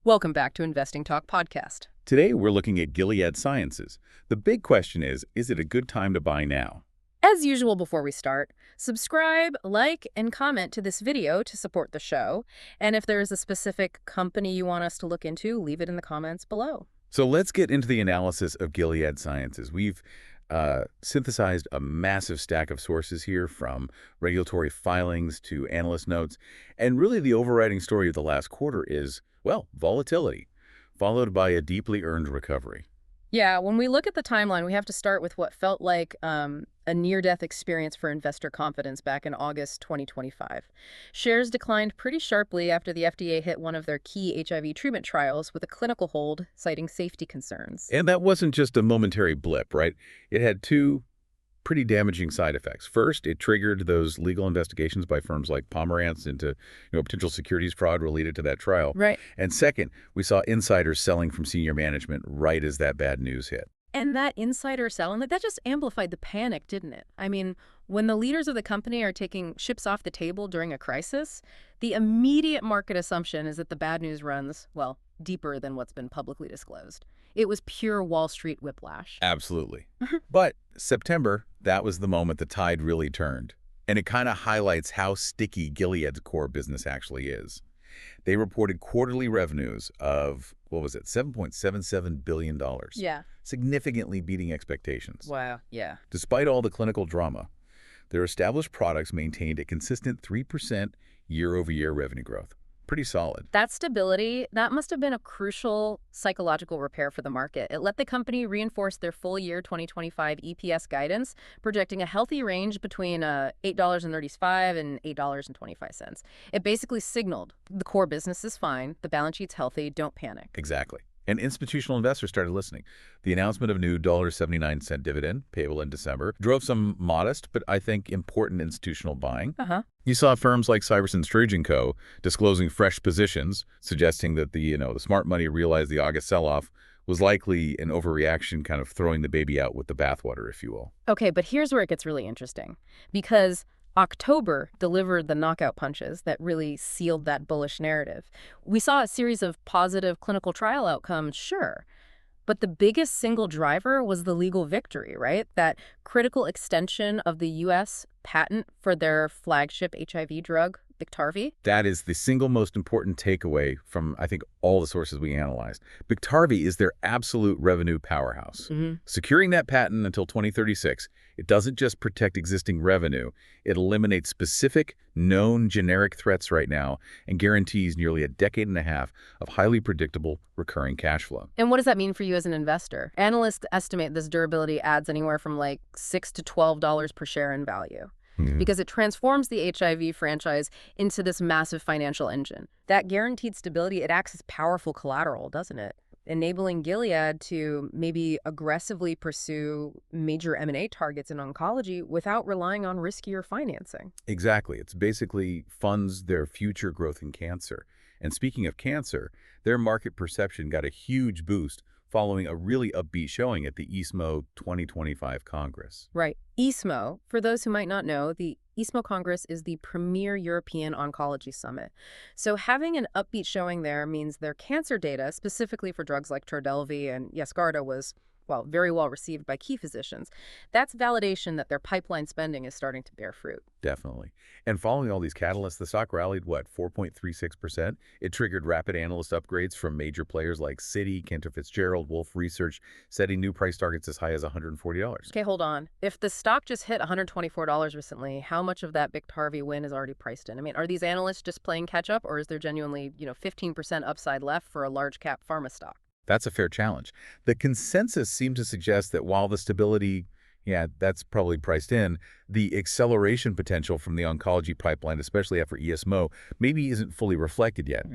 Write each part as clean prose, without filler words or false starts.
Welcome back to Investing Talk Podcast. Today, we're looking at Gilead Sciences. The big question is it a good time to buy now? As usual, before we start, subscribe, like, and comment to this video to support the show. And if there is a specific company you want us to look into, leave it in the comments below. So let's get into the analysis of Gilead Sciences. We've synthesized a massive stack of sources here, from regulatory filings to analyst notes. And really the overriding story of the last quarter is, well, volatility, followed by a deeply earned recovery. Yeah, when we look at the timeline, we have to start with what felt like a near-death experience for investor confidence back in August 2025. Shares declined pretty sharply after the FDA hit one of their key HIV treatment trials with a clinical hold, citing safety concerns. And that wasn't just a momentary blip, right? It had two pretty damaging side effects. First, it triggered those legal investigations by firms like Pomerantz into potential securities fraud related to that trial. Right. And second, we saw insiders selling from senior management right as that bad news hit. And that insider selling, that just amplified the panic, didn't it? I mean, when the leaders of the company are taking chips off the table during a crisis, the immediate market assumption is that the bad news runs, well, deeper than what's been publicly disclosed. It was pure Wall Street whiplash. Absolutely. But September, that was the moment the tide really turned. And it kind of highlights how sticky Gilead's core business actually is. They reported quarterly revenues of, what was it, $7.77 billion. Yeah. Significantly beating expectations. Wow, yeah. Despite all the clinical drama, their established products maintained a consistent 3% year-over-year revenue growth. Pretty solid. That stability, that must have been a crucial psychological repair for the market. It let the company reinforce their full year 2025 EPS guidance, projecting a healthy range between $8.35 and $8.25. It basically signaled the core business is fine, the balance sheet's healthy, don't panic. Exactly. And institutional investors started listening. The announcement of new $1.79 dividend, payable in December, drove some modest, but I think important institutional buying. You saw firms like Cybersyn Sturgeon Co. disclosing fresh positions, suggesting that the smart money realized the August sell-off was likely an overreaction, kind of throwing the baby out with the bathwater, if you will. Okay, but here's where it gets really interesting, because October delivered the knockout punches that really sealed that bullish narrative. We saw a series of positive clinical trial outcomes, sure, but the biggest single driver was the legal victory, right? That critical extension of the U.S. patent for their flagship HIV drug, Biktarvy. That is the single most important takeaway from, I think, all the sources we analyzed. Biktarvy is their absolute revenue powerhouse. Securing that patent until 2036, it doesn't just protect existing revenue, it eliminates specific, known generic threats right now and guarantees nearly a decade and a half of highly predictable, recurring cash flow. And what does that mean for you as an investor? Analysts estimate this durability adds anywhere from like $6 to $12 per share in value, because it transforms the HIV franchise into this massive financial engine. That guaranteed stability, it acts as powerful collateral, doesn't it? Enabling Gilead to maybe aggressively pursue major M&A targets in oncology without relying on riskier financing. Exactly. It's basically funds their future growth in cancer. And speaking of cancer, their market perception got a huge boost following a really upbeat showing at the ESMO 2025 Congress. Right. ESMO, for those who might not know, the ESMO Congress is the premier European oncology summit. So having an upbeat showing there means their cancer data, specifically for drugs like Trodelvy and Yescarta, was, well, very well received by key physicians. That's validation that their pipeline spending is starting to bear fruit. Definitely. And following all these catalysts, the stock rallied, 4.36%? It triggered rapid analyst upgrades from major players like Citi, Cantor Fitzgerald, Wolfe Research, setting new price targets as high as $140. Okay, hold on. If the stock just hit $124 recently, how much of that Biktarvy win is already priced in? I mean, are these analysts just playing catch up, or is there genuinely, 15% upside left for a large cap pharma stock? That's a fair challenge. The consensus seemed to suggest that while the stability, that's probably priced in, the acceleration potential from the oncology pipeline, especially after ESMO, maybe isn't fully reflected yet.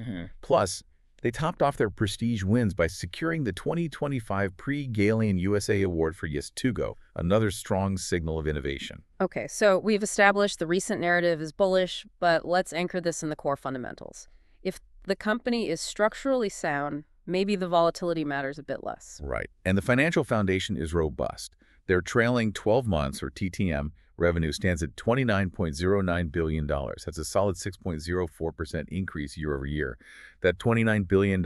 Plus, they topped off their prestige wins by securing the 2025 Pre-Galian USA Award for Yeztugo, another strong signal of innovation. Okay, so we've established the recent narrative is bullish, but let's anchor this in the core fundamentals. If the company is structurally sound, maybe the volatility matters a bit less. Right. And the financial foundation is robust. Their trailing 12 months, or TTM, revenue stands at $29.09 billion. That's a solid 6.04% increase year over year. That $29 billion,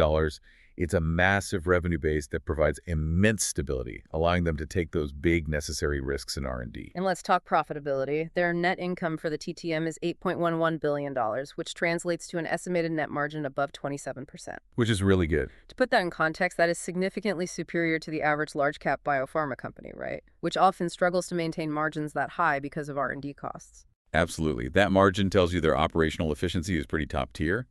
it's a massive revenue base that provides immense stability, allowing them to take those big necessary risks in R&D. And let's talk profitability. Their net income for the TTM is $8.11 billion, which translates to an estimated net margin above 27%. Which is really good. To put that in context, that is significantly superior to the average large-cap biopharma company, right? Which often struggles to maintain margins that high because of R&D costs. Absolutely. That margin tells you their operational efficiency is pretty top tier.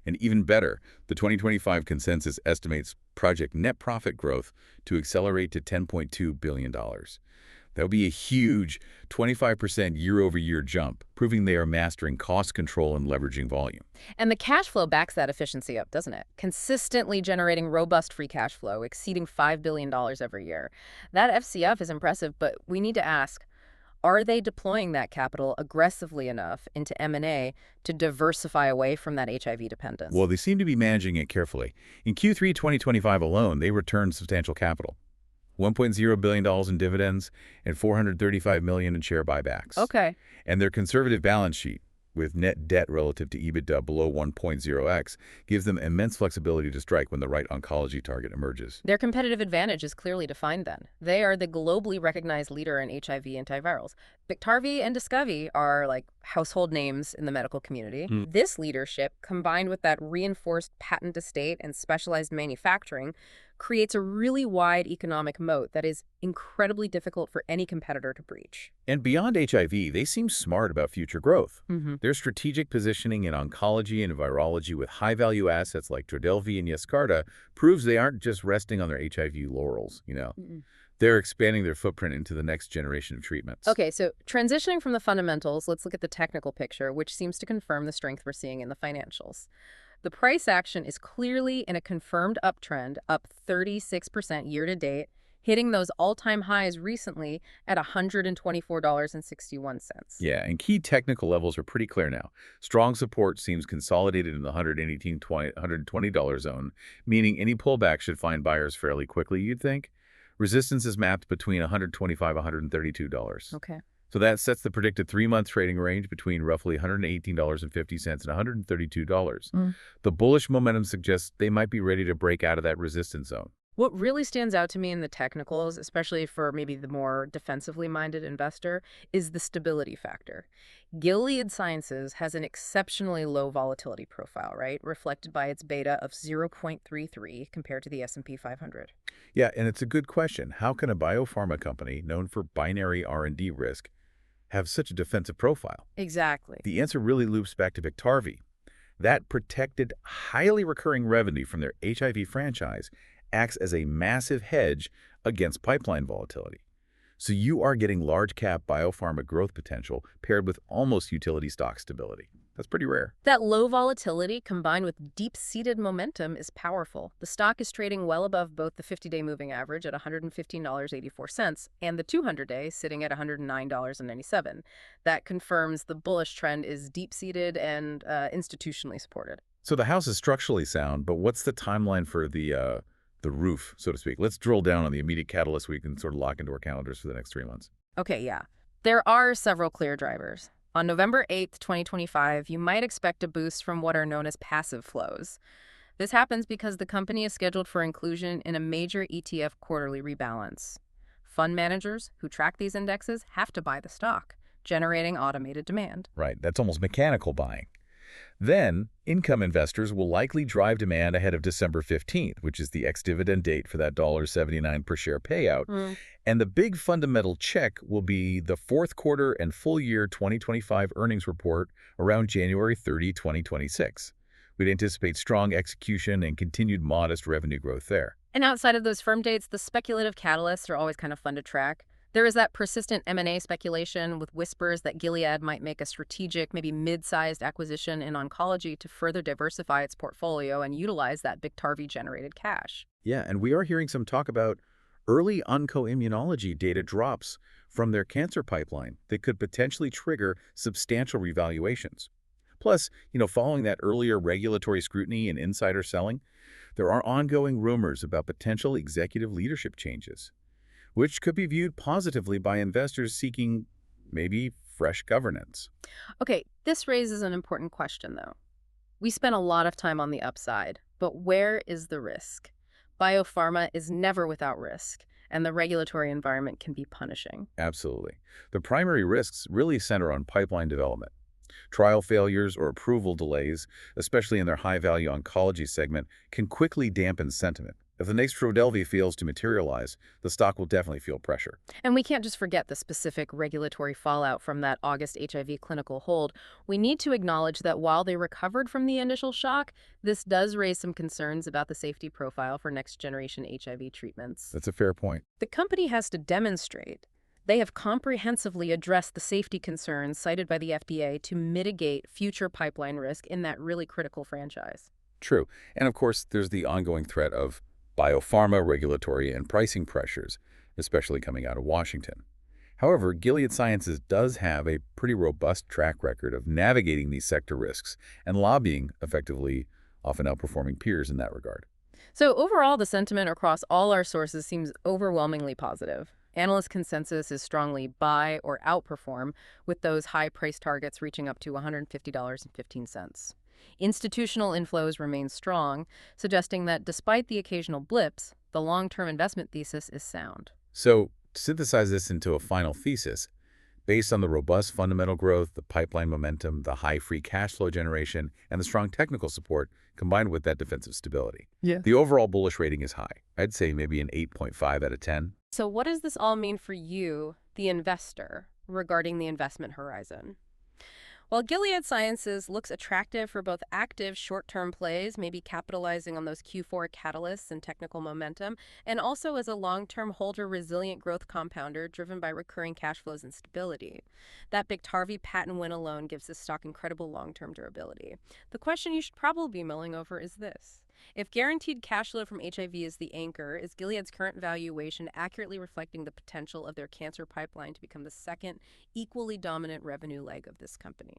And even better, the 2025 consensus estimates project net profit growth to accelerate to $10.2 billion. That would be a huge 25% year-over-year jump, proving they are mastering cost control and leveraging volume. And the cash flow backs that efficiency up, doesn't it? Consistently generating robust free cash flow, exceeding $5 billion every year. That FCF is impressive, but we need to ask, are they deploying that capital aggressively enough into M&A to diversify away from that HIV dependence? Well, they seem to be managing it carefully. In Q3 2025 alone, they returned substantial capital. $1.0 billion in dividends and $435 million in share buybacks. Okay. And their conservative balance sheet, with net debt relative to EBITDA below 1.0x, gives them immense flexibility to strike when the right oncology target emerges. Their competitive advantage is clearly defined then. They are the globally recognized leader in HIV antivirals. Biktarvy and Descovy are like household names in the medical community. This leadership, combined with that reinforced patent estate and specialized manufacturing, creates a really wide economic moat that is incredibly difficult for any competitor to breach. And beyond HIV, they seem smart about future growth. Mm-hmm. Their strategic positioning in oncology and virology with high-value assets like Trodelvy and Yescarta proves they aren't just resting on their HIV laurels, They're expanding their footprint into the next generation of treatments. Okay, so transitioning from the fundamentals, let's look at the technical picture, which seems to confirm the strength we're seeing in the financials. The price action is clearly in a confirmed uptrend, up 36% year-to-date, hitting those all-time highs recently at $124.61. Yeah, and key technical levels are pretty clear now. Strong support seems consolidated in the $120 zone, meaning any pullback should find buyers fairly quickly, you'd think. Resistance is mapped between $125 and $132. Okay. So that sets the predicted 3-month trading range between roughly $118.50 and $132. The bullish momentum suggests they might be ready to break out of that resistance zone. What really stands out to me in the technicals, especially for maybe the more defensively minded investor, is the stability factor. Gilead Sciences has an exceptionally low volatility profile, right? Reflected by its beta of 0.33 compared to the S&P 500. Yeah, and it's a good question. How can a biopharma company known for binary R&D risk have such a defensive profile? Exactly. The answer really loops back to Biktarvy. That protected, highly recurring revenue from their HIV franchise acts as a massive hedge against pipeline volatility. So you are getting large-cap biopharma growth potential paired with almost utility stock stability. That's pretty rare. That low volatility combined with deep-seated momentum is powerful. The stock is trading well above both the 50-day moving average at $115.84 and the 200-day sitting at $109.97. That confirms the bullish trend is deep-seated and institutionally supported. So the house is structurally sound, but what's the timeline for the roof, so to speak? Let's drill down on the immediate catalyst we can sort of lock into our calendars for the next 3 months. Okay, yeah. There are several clear drivers. On November 8th, 2025, you might expect a boost from what are known as passive flows. This happens because the company is scheduled for inclusion in a major ETF quarterly rebalance. Fund managers who track these indexes have to buy the stock, generating automated demand. Right, that's almost mechanical buying. Then, income investors will likely drive demand ahead of December 15th, which is the ex-dividend date for that $1.79 per share payout. And the big fundamental check will be the fourth quarter and full year 2025 earnings report around January 30, 2026. We'd anticipate strong execution and continued modest revenue growth there. And outside of those firm dates, the speculative catalysts are always kind of fun to track. There is that persistent M&A speculation with whispers that Gilead might make a strategic, maybe mid-sized acquisition in oncology to further diversify its portfolio and utilize that Biktarvy-generated cash. Yeah, and we are hearing some talk about early oncoimmunology data drops from their cancer pipeline that could potentially trigger substantial revaluations. Plus, following that earlier regulatory scrutiny and insider selling, there are ongoing rumors about potential executive leadership changes, which could be viewed positively by investors seeking maybe fresh governance. Okay, this raises an important question, though. We spent a lot of time on the upside, but where is the risk? Biopharma is never without risk, and the regulatory environment can be punishing. Absolutely. The primary risks really center on pipeline development. Trial failures or approval delays, especially in their high-value oncology segment, can quickly dampen sentiment. If the next Trodelvy fails to materialize, the stock will definitely feel pressure. And we can't just forget the specific regulatory fallout from that August HIV clinical hold. We need to acknowledge that while they recovered from the initial shock, this does raise some concerns about the safety profile for next-generation HIV treatments. That's a fair point. The company has to demonstrate they have comprehensively addressed the safety concerns cited by the FDA to mitigate future pipeline risk in that really critical franchise. True. And of course, there's the ongoing threat of biopharma regulatory and pricing pressures, especially coming out of Washington. However, Gilead Sciences does have a pretty robust track record of navigating these sector risks and lobbying effectively, often outperforming peers in that regard. So overall, the sentiment across all our sources seems overwhelmingly positive. Analyst consensus is strongly buy or outperform, with those high price targets reaching up to $150.15. Institutional inflows remain strong, suggesting that despite the occasional blips, the long-term investment thesis is sound. So, to synthesize this into a final thesis, based on the robust fundamental growth, the pipeline momentum, the high free cash flow generation, and the strong technical support, combined with that defensive stability, the overall bullish rating is high. I'd say maybe an 8.5 out of 10. So what does this all mean for you, the investor, regarding the investment horizon? While Gilead Sciences looks attractive for both active short-term plays, maybe capitalizing on those Q4 catalysts and technical momentum, and also as a long-term holder resilient growth compounder driven by recurring cash flows and stability. That Biktarvy patent win alone gives this stock incredible long-term durability. The question you should probably be mulling over is this. If guaranteed cash flow from HIV is the anchor, is Gilead's current valuation accurately reflecting the potential of their cancer pipeline to become the second, equally dominant revenue leg of this company?